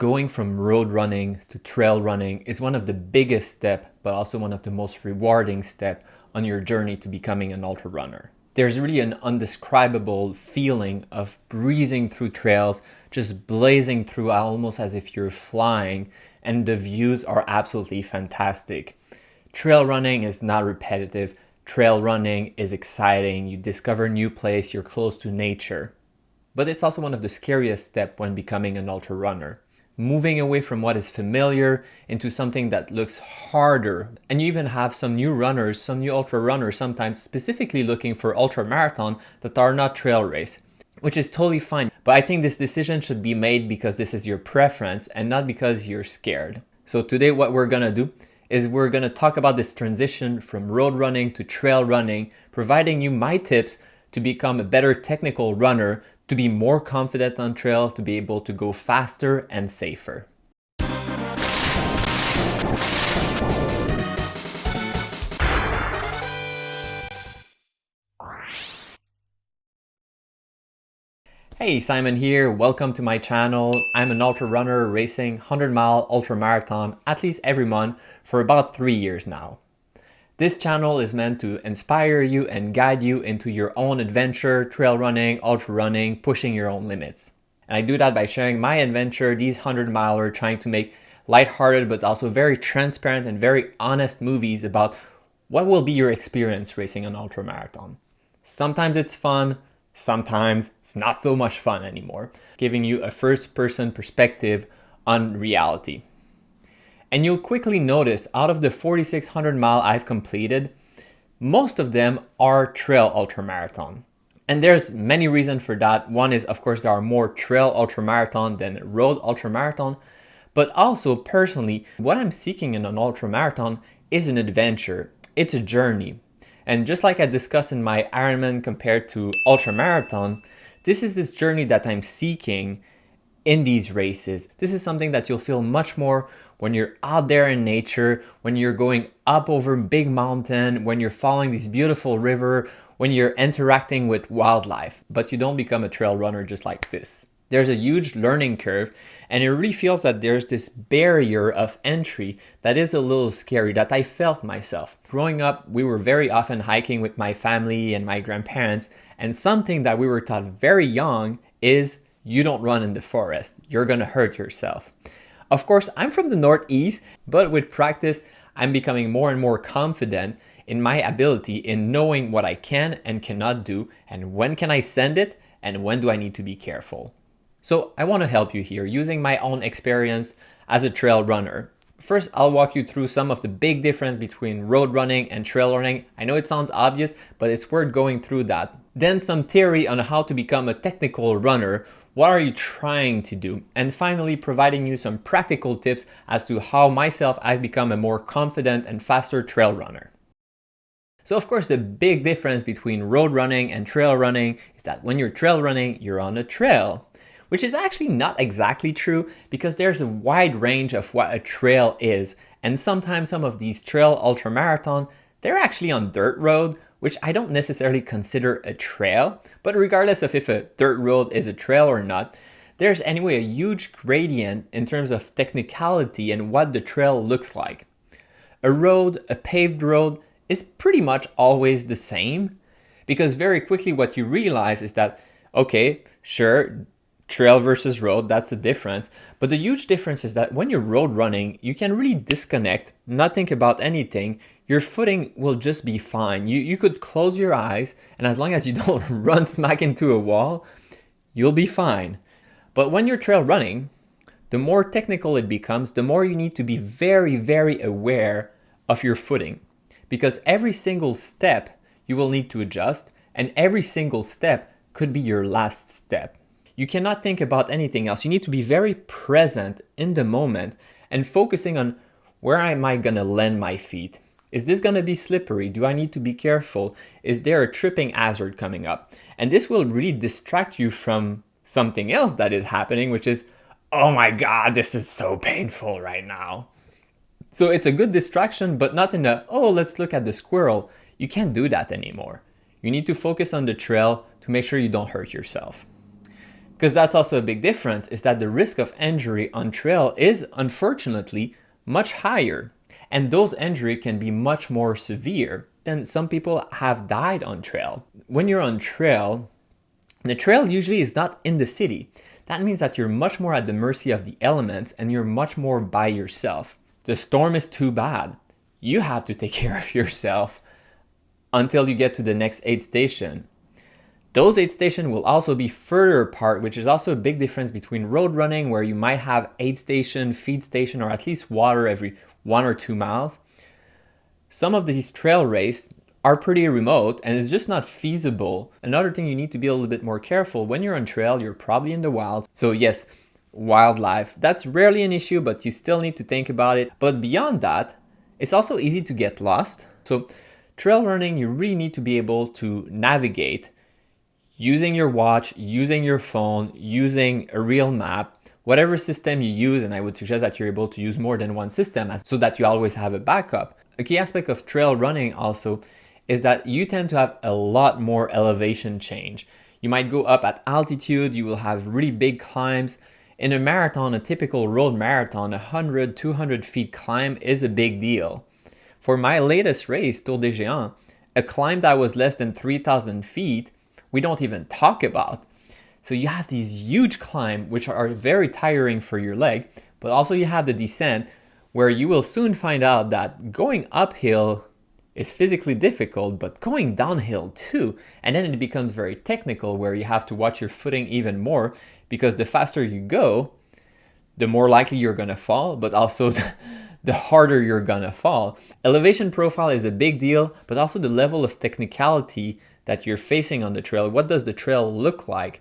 Going from road running to trail running is one of the biggest steps, but also one of the most rewarding steps on your journey to becoming an ultra runner. There's really an undescribable feeling of breezing through trails, just blazing through almost as if you're flying, and the views are absolutely fantastic. Trail running is not repetitive. Trail running is exciting. You discover a new place, you're close to nature. But it's also one of the scariest steps when becoming an ultra runner. Moving away from what is familiar into something that looks harder. And you even have some new runners, some new ultra runners sometimes specifically looking for ultra marathon that are not trail race, which is totally fine. But I think this decision should be made because this is your preference and not because you're scared. So today what we're gonna do is we're gonna talk about this transition from road running to trail running, providing you my tips to become a better technical runner, to be more confident on trail, to be able to go faster and safer. Hey, Simon here. Welcome to my channel. I'm an ultra runner racing 100-mile ultra marathon at least every month for about 3 years now. This channel is meant to inspire you and guide you into your own adventure, trail running, ultra running, pushing your own limits. And I do that by sharing my adventure, these 100-miler, trying to make lighthearted but also very transparent and very honest movies about what will be your experience racing an ultra marathon. Sometimes it's fun, sometimes it's not so much fun anymore, giving you a first-person perspective on reality. And you'll quickly notice out of the 4,600 mile I've completed, most of them are trail ultramarathon. And there's many reasons for that. One is, of course, there are more trail ultramarathon than road ultramarathon. But also, personally, what I'm seeking in an ultramarathon is an adventure. It's a journey. And just like I discussed in my Ironman compared to ultramarathon, this is this journey that I'm seeking in these races. This is something that you'll feel much more when you're out there in nature, when you're going up over a big mountain, when you're following this beautiful river, when you're interacting with wildlife, but you don't become a trail runner just like this. There's a huge learning curve, and it really feels that there's this barrier of entry that is a little scary, that I felt myself. Growing up, we were very often hiking with my family and my grandparents, and something that we were taught very young is you don't run in the forest, you're gonna hurt yourself. Of course, I'm from the Northeast, but with practice, I'm becoming more and more confident in my ability in knowing what I can and cannot do, and when can I send it, and when do I need to be careful. So I want to help you here using my own experience as a trail runner. First, I'll walk you through some of the big difference between road running and trail running. I know it sounds obvious, but it's worth going through that. Then some theory on how to become a technical runner. What are you trying to do? And finally, providing you some practical tips as to how myself I've become a more confident and faster trail runner. So of course, the big difference between road running and trail running is that when you're trail running, you're on a trail, which is actually not exactly true because there's a wide range of what a trail is. And sometimes some of these trail ultramarathon, they're actually on dirt road, which I don't necessarily consider a trail, but regardless of if a dirt road is a trail or not, there's anyway a huge gradient in terms of technicality and what the trail looks like. A road, a paved road, is pretty much always the same, because very quickly what you realize is that, okay, sure, trail versus road, that's the difference. But the huge difference is that when you're road running, you can really disconnect, not think about anything. Your footing will just be fine. You could close your eyes, and as long as you don't run smack into a wall, you'll be fine. But when you're trail running, the more technical it becomes, the more you need to be very, very aware of your footing. Because every single step you will need to adjust, and every single step could be your last step. You cannot think about anything else. You need to be very present in the moment and focusing on where am I gonna land my feet? Is this gonna be slippery? Do I need to be careful? Is there a tripping hazard coming up? And this will really distract you from something else that is happening, which is, oh my God, this is so painful right now. So it's a good distraction, but not in a, oh, let's look at the squirrel. You can't do that anymore. You need to focus on the trail to make sure you don't hurt yourself. Because that's also a big difference, is that the risk of injury on trail is unfortunately much higher. And those injuries can be much more severe. And some people have died on trail. When you're on trail, the trail usually is not in the city. That means that you're much more at the mercy of the elements and you're much more by yourself. The storm is too bad. You have to take care of yourself until you get to the next aid station. Those aid stations will also be further apart, which is also a big difference between road running, where you might have aid station, feed station, or at least water every 1 or 2 miles. Some of these trail races are pretty remote and it's just not feasible. Another thing, you need to be a little bit more careful. When you're on trail, you're probably in the wild. So yes, wildlife, that's rarely an issue, but you still need to think about it. But beyond that, it's also easy to get lost. So trail running, you really need to be able to navigate using your watch, using your phone, using a real map, whatever system you use, and I would suggest that you're able to use more than one system so that you always have a backup. A key aspect of trail running also is that you tend to have a lot more elevation change. You might go up at altitude, you will have really big climbs. In a marathon, a typical road marathon, 100, 200 feet climb is a big deal. For my latest race, Tour des Géants, a climb that was less than 3,000 feet, we don't even talk about. So you have these huge climbs, which are very tiring for your leg, but also you have the descent, where you will soon find out that going uphill is physically difficult, but going downhill too. And then it becomes very technical, where you have to watch your footing even more, because the faster you go, the more likely you're gonna fall, but also the harder you're gonna fall. Elevation profile is a big deal, but also the level of technicality that you're facing on the trail. What does the trail look like?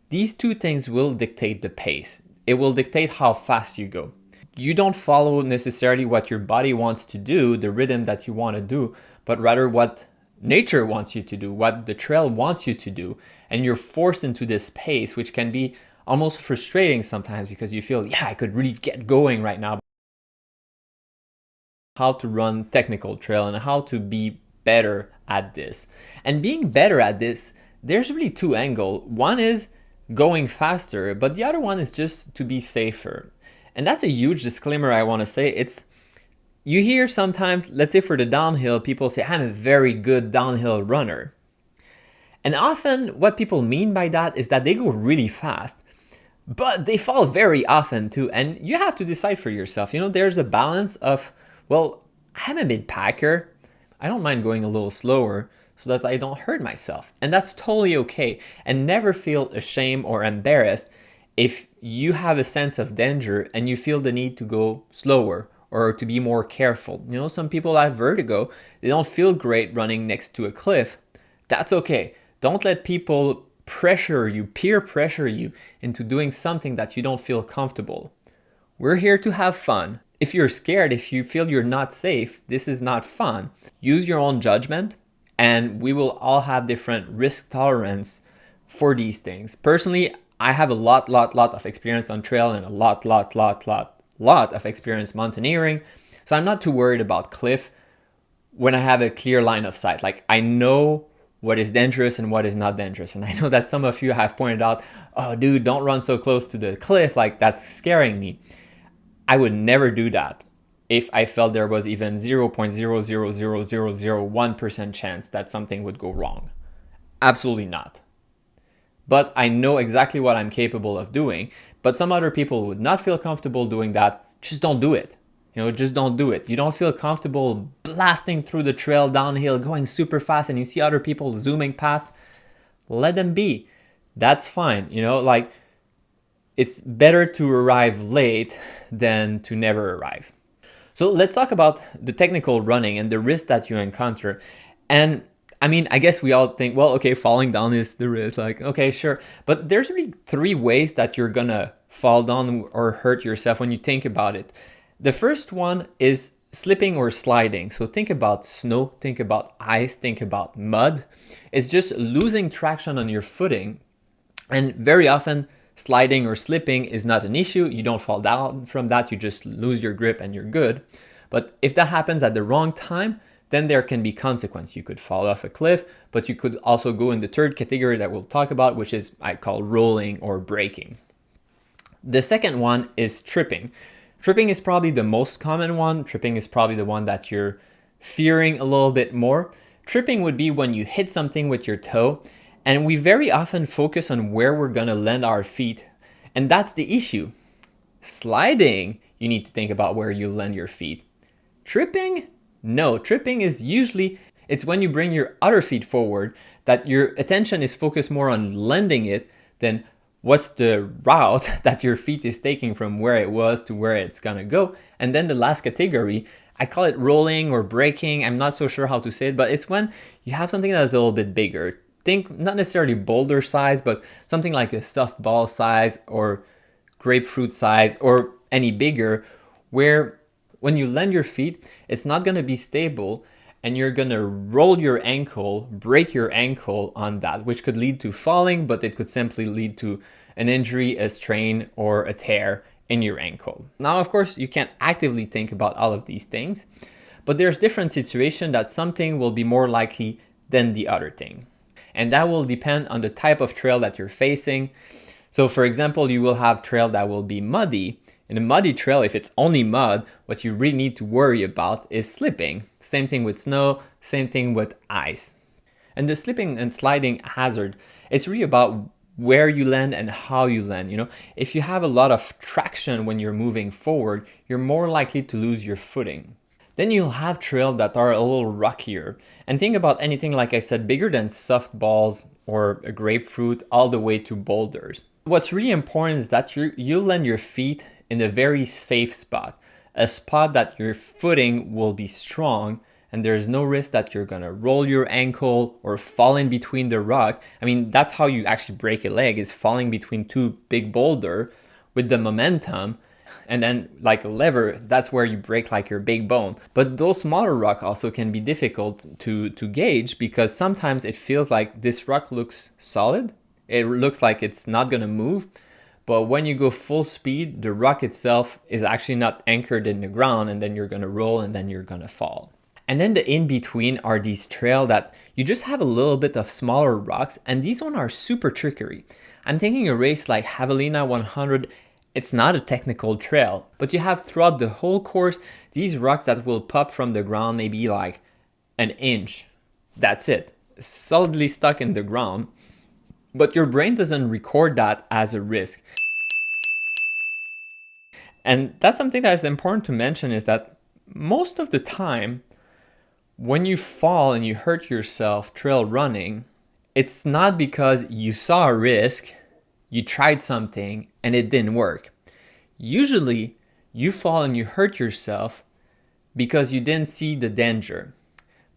These two things will dictate the pace. It will dictate how fast you go. You don't follow necessarily what your body wants to do, the rhythm that you want to do, but rather what nature wants you to do, what the trail wants you to do. And you're forced into this pace, which can be almost frustrating sometimes, because you feel, yeah, I could really get going right now. How to run technical trail and how to be better at this. And being better at this, there's really two angles. One is going faster, but the other one is just to be safer. And that's a huge disclaimer I want to say. You hear sometimes, let's say for the downhill, people say, I'm a very good downhill runner. And often what people mean by that is that they go really fast, but they fall very often too. And you have to decide for yourself. There's a balance of, well, I'm a mid-packer. I don't mind going a little slower so that I don't hurt myself. And that's totally okay. And never feel ashamed or embarrassed if you have a sense of danger and you feel the need to go slower or to be more careful. Some people have vertigo. They don't feel great running next to a cliff. That's okay. Don't let people pressure you, peer pressure you into doing something that you don't feel comfortable. We're here to have fun. If you're scared, if you feel you're not safe, this is not fun. Use your own judgment, and we will all have different risk tolerance for these things. Personally, I have a lot of experience on trail and a lot of experience mountaineering. So I'm not too worried about cliff when I have a clear line of sight. Like, I know what is dangerous and what is not dangerous. And I know that some of you have pointed out, oh dude, don't run so close to the cliff. Like, that's scaring me. I would never do that if I felt there was even 0.0000001% chance that something would go wrong. Absolutely not. But I know exactly what I'm capable of doing. But some other people would not feel comfortable doing that. Just don't do it. Just don't do it. You don't feel comfortable blasting through the trail downhill, going super fast, and you see other people zooming past. Let them be. That's fine. It's better to arrive late than to never arrive. So let's talk about the technical running and the risk that you encounter. And I guess we all think, well, okay, falling down is the risk. Like, okay, sure. But there's really 3 ways that you're gonna fall down or hurt yourself when you think about it. The first one is slipping or sliding. So think about snow, think about ice, think about mud. It's just losing traction on your footing. And very often, sliding or slipping is not an issue. You don't fall down from that. You just lose your grip and you're good. But if that happens at the wrong time, then there can be consequence. You could fall off a cliff, but you could also go in the third category that we'll talk about, which is I call rolling or breaking. The second one is tripping. Tripping is probably the most common one. Tripping is probably the one that you're fearing a little bit more. Tripping would be when you hit something with your toe, and we very often focus on where we're gonna land our feet, and that's the issue. Sliding, you need to think about where you land your feet. Tripping? No, tripping is usually, it's when you bring your other feet forward that your attention is focused more on landing it than what's the route that your feet is taking from where it was to where it's gonna go. And then the last category, I call it rolling or breaking. I'm not so sure how to say it, but it's when you have something that is a little bit bigger. Think not necessarily boulder size, but something like a softball size or grapefruit size or any bigger, where when you land your feet, it's not gonna be stable and you're gonna roll your ankle, break your ankle on that, which could lead to falling, but it could simply lead to an injury, a strain, or a tear in your ankle. Now, of course, you can't actively think about all of these things, but there's different situations that something will be more likely than the other thing. And that will depend on the type of trail that you're facing. So for example, you will have trail that will be muddy. In a muddy trail, if it's only mud, what you really need to worry about is slipping. Same thing with snow, same thing with ice. And the slipping and sliding hazard, it's really about where you land and how you land. You know, if you have a lot of traction when you're moving forward, you're more likely to lose your footing. Then you'll have trails that are a little rockier. And think about anything, like I said, bigger than softballs or a grapefruit all the way to boulders. What's really important is that you land your feet in a very safe spot, a spot that your footing will be strong and there's no risk that you're gonna roll your ankle or fall in between the rock. I mean, that's how you actually break a leg, is falling between two big boulders with the momentum. And then like a lever, that's where you break like your big bone. But those smaller rocks also can be difficult to gauge, because sometimes it feels like this rock looks solid. It looks like it's not gonna move. But when you go full speed, the rock itself is actually not anchored in the ground, and then you're gonna roll and then you're gonna fall. And then the in-between are these trails that you just have a little bit of smaller rocks, and these ones are super trickery. I'm thinking a race like Javelina 100, it's not a technical trail, but you have throughout the whole course these rocks that will pop from the ground maybe like an inch. That's it, solidly stuck in the ground. But your brain doesn't record that as a risk. And that's something that is important to mention, is that most of the time when you fall and you hurt yourself trail running, it's not because you saw a risk, you tried something and it didn't work. Usually you fall and you hurt yourself because you didn't see the danger.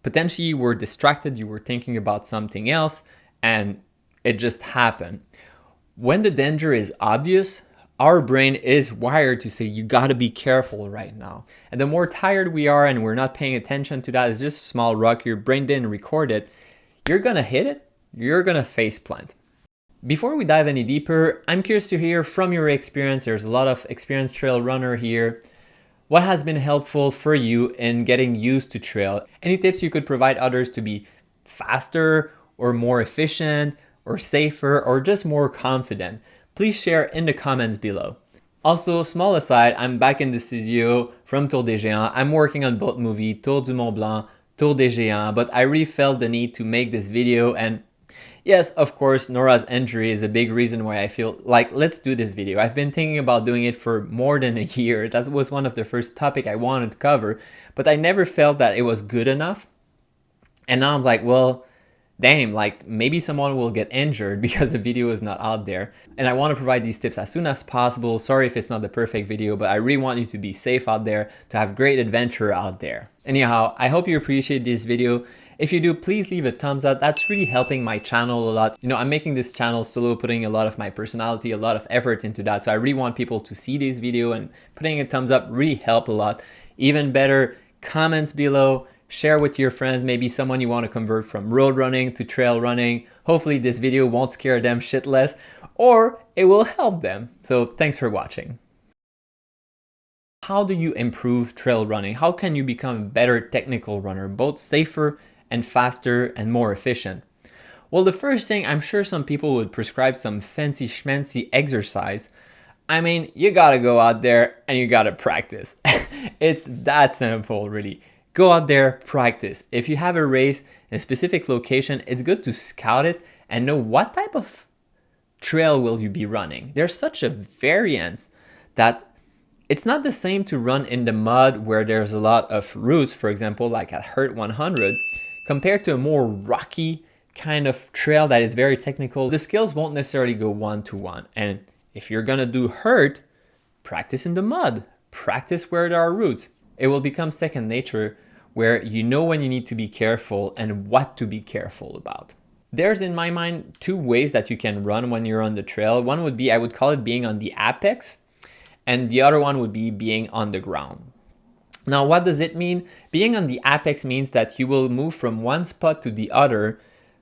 Potentially you were distracted, you were thinking about something else, and it just happened. When the danger is obvious, our brain is wired to say, you gotta be careful right now. And the more tired we are and we're not paying attention to that, it's just a small rock, your brain didn't record it, you're gonna hit it, you're gonna face plant. Before we dive any deeper, I'm curious to hear from your experience. There's a lot of experienced trail runner here. What has been helpful for you in getting used to trail? Any tips you could provide others to be faster or more efficient or safer or just more confident? Please share in the comments below. Also, small aside, I'm back in the studio from Tour des Géants. I'm working on both movies, Tour du Mont Blanc, Tour des Géants, but I really felt the need to make this video. And yes, of course, Nora's injury is a big reason why I feel like let's do this video. I've been thinking about doing it for more than a year. That was one of the first topics I wanted to cover, but I never felt that it was good enough. And now I'm like, well, damn, like maybe someone will get injured because the video is not out there. And I want to provide these tips as soon as possible. Sorry if it's not the perfect video, but I really want you to be safe out there, to have great adventure out there. Anyhow, I hope you appreciate this video. If you do, please leave a thumbs up. That's really helping my channel a lot. You know, I'm making this channel solo, putting a lot of my personality, a lot of effort into that. So I really want people to see this video, and putting a thumbs up really help a lot. Even better, comments below. Share with your friends, maybe someone you want to convert from road running to trail running. Hopefully this video won't scare them shitless, or it will help them. So thanks for watching. how do you improve trail running? How can you become a better technical runner, both safer and faster and more efficient? Well, the first thing, I'm sure some people would prescribe some fancy schmancy exercise. I mean, you gotta go out there and you gotta practice. It's that simple, really. Go out there, practice. If you have a race in a specific location, it's good to scout it and know what type of trail will you be running. There's such a variance that it's not the same to run in the mud where there's a lot of roots, for example, like at Hurt 100, compared to a more rocky kind of trail that is very technical. The skills won't necessarily go one-to-one. And if you're gonna do Hurt, practice in the mud, practice where there are roots. It will become second nature where you know when you need to be careful and what to be careful about. There's, in my mind, two ways that you can run when you're on the trail. One would be, I would call it being on the apex, and the other one would be being on the ground. Now, what does it mean? Being on the apex means that you will move from one spot to the other,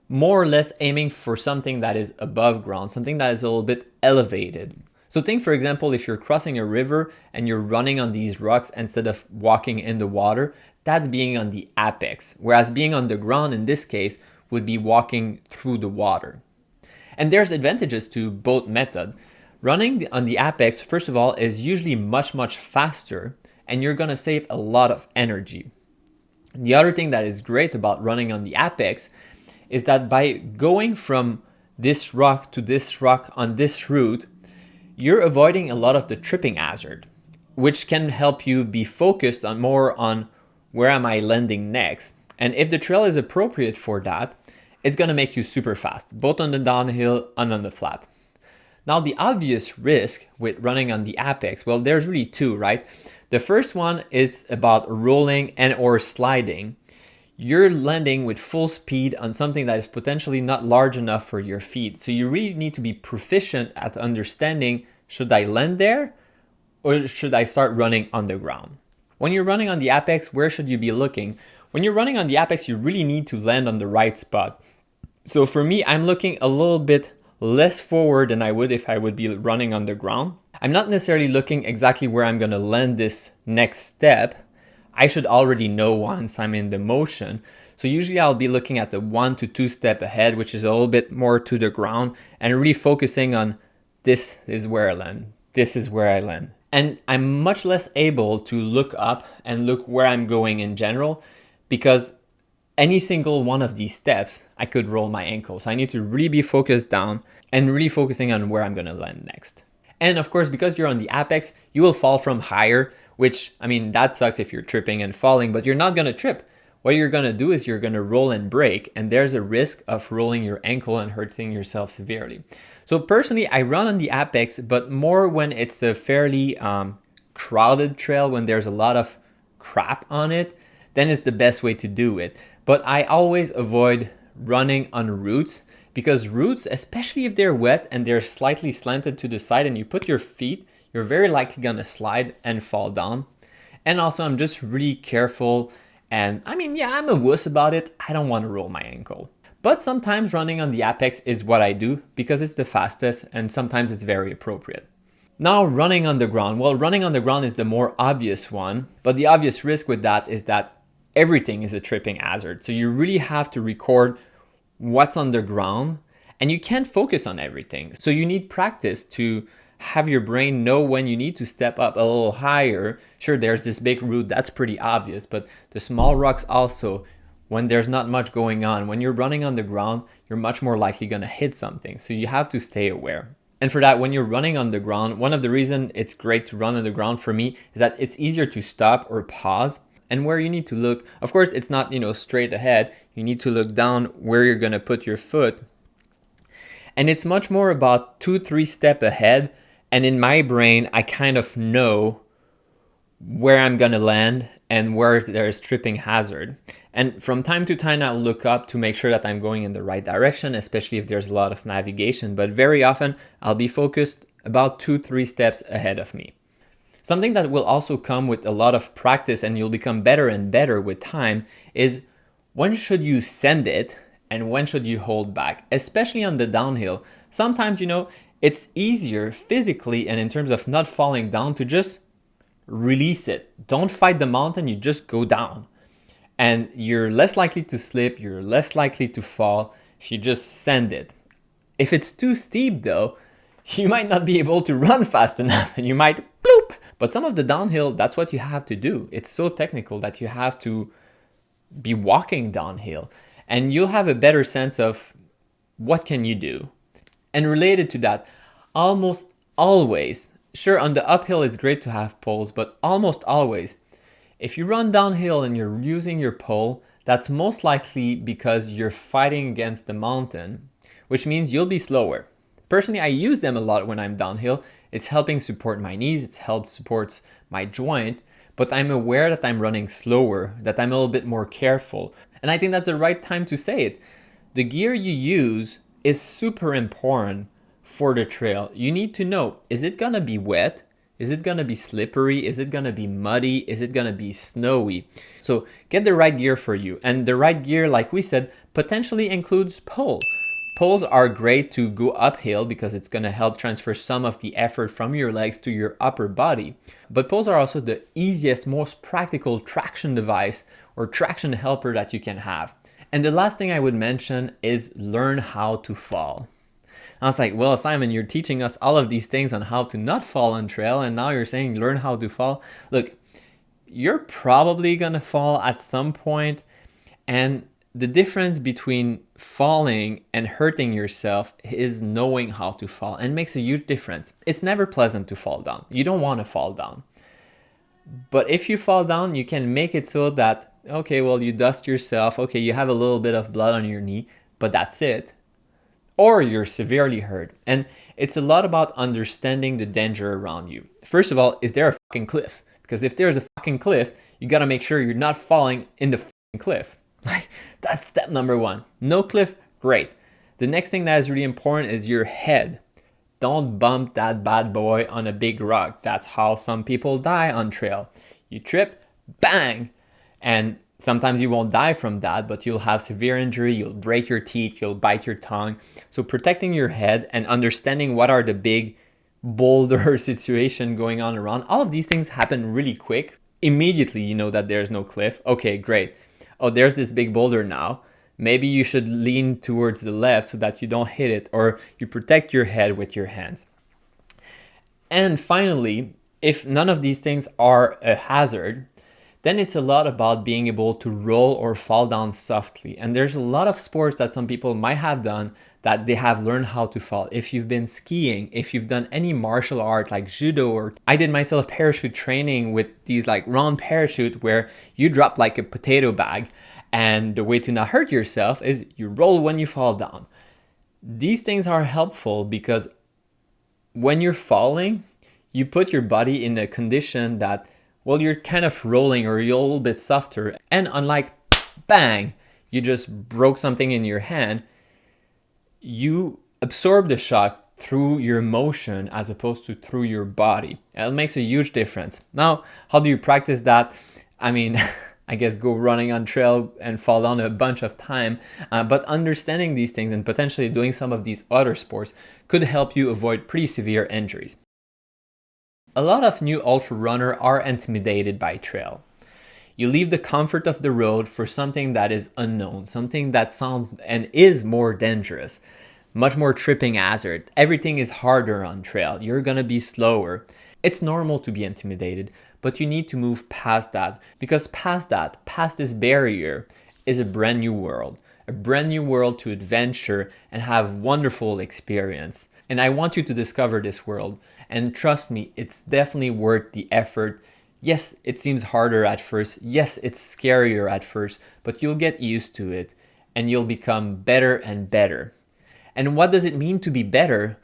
more or less aiming for something that is above ground, something that is a little bit elevated. So think, for example, if you're crossing a river and you're running on these rocks instead of walking in the water, that's being on the apex. Whereas being on the ground in this case would be walking through the water. And there's advantages to both methods. Running on the apex, first of all, is usually much faster, and you're gonna save a lot of energy. The other thing that is great about running on the apex is that by going from this rock to this rock on this route, you're avoiding a lot of the tripping hazard, which can help you be focused on more on where am I landing next. And if the trail is appropriate for that, it's gonna make you super fast, both on the downhill and on the flat. Now, the obvious risk with running on the apex, well, there's really two, right? The first one is about rolling and or sliding. You're landing with full speed on something that is potentially not large enough for your feet. So you really need to be proficient at understanding, should I land there or should I start running on the ground? When you're running on the apex, where should you be looking? When you're running on the apex, you really need to land on the right spot. So for me, I'm looking a little bit less forward than I would if I would be running on the ground. I'm not necessarily looking exactly where I'm gonna land this next step. I should already know once I'm in the motion. So usually I'll be looking at the 1 to 2 step ahead, which is a little bit more to the ground, and really focusing on this is where I land, this is where I land. And I'm much less able to look up and look where I'm going in general, because any single one of these steps, I could roll my ankle. So I need to really be focused down and really focusing on where I'm gonna land next. And of course, because you're on the apex, you will fall from higher, which, I mean, that sucks if you're tripping and falling, but you're not gonna trip. What you're gonna do is you're gonna roll and break, and there's a risk of rolling your ankle and hurting yourself severely. So personally, I run on the apex, but more when it's a fairly crowded trail, when there's a lot of crap on it, then it's the best way to do it. But I always avoid running on roots, because roots, especially if they're wet and they're slightly slanted to the side and you put your feet, you're very likely gonna slide and fall down. And also, I'm just really careful, and I mean, yeah, I'm a wuss about it. I don't wanna roll my ankle. But sometimes running on the apex is what I do because it's the fastest, and sometimes it's very appropriate. Now, running on the ground. Well, running on the ground is the more obvious one, but the obvious risk with that is that everything is a tripping hazard. So you really have to record what's on the ground, and you can't focus on everything. So you need practice to have your brain know when you need to step up a little higher. Sure, there's this big root, that's pretty obvious, but the small rocks also, when there's not much going on, when you're running on the ground, you're much more likely gonna hit something. So you have to stay aware. And for that, when you're running on the ground, one of the reasons it's great to run on the ground for me is that it's easier to stop or pause. And where you need to look, of course, it's not, straight ahead. You need to look down where you're gonna put your foot. And it's much more about 2-3 steps ahead. And in my brain, I kind of know where I'm gonna land and where there's tripping hazard. And from time to time, I'll look up to make sure that I'm going in the right direction, especially if there's a lot of navigation. But very often, I'll be focused about 2-3 steps ahead of me. Something that will also come with a lot of practice, and you'll become better and better with time, is when should you send it and when should you hold back, especially on the downhill. Sometimes, it's easier physically and in terms of not falling down to just release it. Don't fight the mountain, you just go down. And you're less likely to slip, you're less likely to fall if you just send it. If it's too steep though, you might not be able to run fast enough and you might bloop. But some of the downhill, that's what you have to do. It's so technical that you have to be walking downhill and you'll have a better sense of what can you do. And related to that, almost always, sure, on the uphill it's great to have poles, but almost always, if you run downhill and you're using your pole, that's most likely because you're fighting against the mountain, which means you'll be slower. Personally, I use them a lot when I'm downhill. It's helping support my knees, it's helped supports my joint, but I'm aware that I'm running slower, that I'm a little bit more careful. And I think that's the right time to say it. The gear you use is super important for the trail. You need to know, is it gonna be wet? Is it gonna be slippery? Is it gonna be muddy? Is it gonna be snowy? So get the right gear for you. And the right gear, like we said, potentially includes poles. Poles are great to go uphill because it's gonna help transfer some of the effort from your legs to your upper body. But poles are also the easiest, most practical traction device or traction helper that you can have. And the last thing I would mention is learn how to fall. I was like, well, Simon, you're teaching us all of these things on how to not fall on trail, and now you're saying learn how to fall. Look, you're probably gonna fall at some point, and the difference between falling and hurting yourself is knowing how to fall, and makes a huge difference. It's never pleasant to fall down. You don't want to fall down. But if you fall down, you can make it so that, okay, well, you dust yourself, okay, you have a little bit of blood on your knee, but that's it. Or you're severely hurt. And it's a lot about understanding the danger around you. First of all, is there a fucking cliff? Because if there's a fucking cliff, you gotta make sure you're not falling in the fucking cliff. That's step number one. No cliff, great. The next thing that is really important is your head. Don't bump that bad boy on a big rock. That's how some people die on trail. You trip, bang, and sometimes you won't die from that, but you'll have severe injury, you'll break your teeth, you'll bite your tongue. So protecting your head and understanding what are the big boulder situation going on around, all of these things happen really quick. Immediately you know that there's no cliff. Okay, great. Oh, there's this big boulder now. Maybe you should lean towards the left so that you don't hit it, or you protect your head with your hands. And finally, if none of these things are a hazard, then it's a lot about being able to roll or fall down softly. And there's a lot of sports that some people might have done that they have learned how to fall. If you've been skiing, if you've done any martial art like judo, or I did myself parachute training with these like round parachute where you drop like a potato bag, and the way to not hurt yourself is you roll when you fall down. These things are helpful because when you're falling, you put your body in a condition that, well, you're kind of rolling or you're a little bit softer. And unlike bang, you just broke something in your hand, you absorb the shock through your motion as opposed to through your body. And it makes a huge difference. Now, how do you practice that? I mean, I guess go running on trail and fall down a bunch of time. But understanding these things and potentially doing some of these other sports could help you avoid pretty severe injuries. A lot of new ultra runners are intimidated by trail. You leave the comfort of the road for something that is unknown, something that sounds and is more dangerous, much more tripping hazard. Everything is harder on trail. You're gonna be slower. It's normal to be intimidated, but you need to move past that, because past this barrier is a brand new world to adventure and have wonderful experience. And I want you to discover this world. And trust me, it's definitely worth the effort. Yes, it seems harder at first. Yes, it's scarier at first, but you'll get used to it and you'll become better and better. And what does it mean to be better?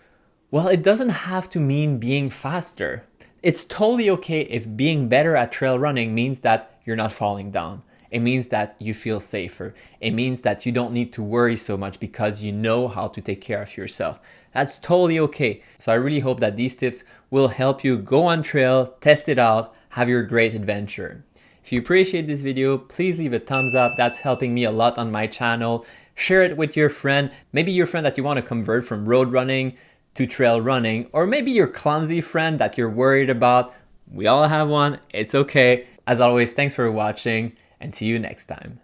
Well, it doesn't have to mean being faster. It's totally okay if being better at trail running means that you're not falling down. It means that you feel safer. It means that you don't need to worry so much because you know how to take care of yourself. That's totally okay. So I really hope that these tips will help you go on trail, test it out, have your great adventure. If you appreciate this video, please leave a thumbs up. That's helping me a lot on my channel. Share it with your friend, maybe your friend that you want to convert from road running to trail running, or maybe your clumsy friend that you're worried about We all have one. It's okay. As always, thanks for watching and see you next time.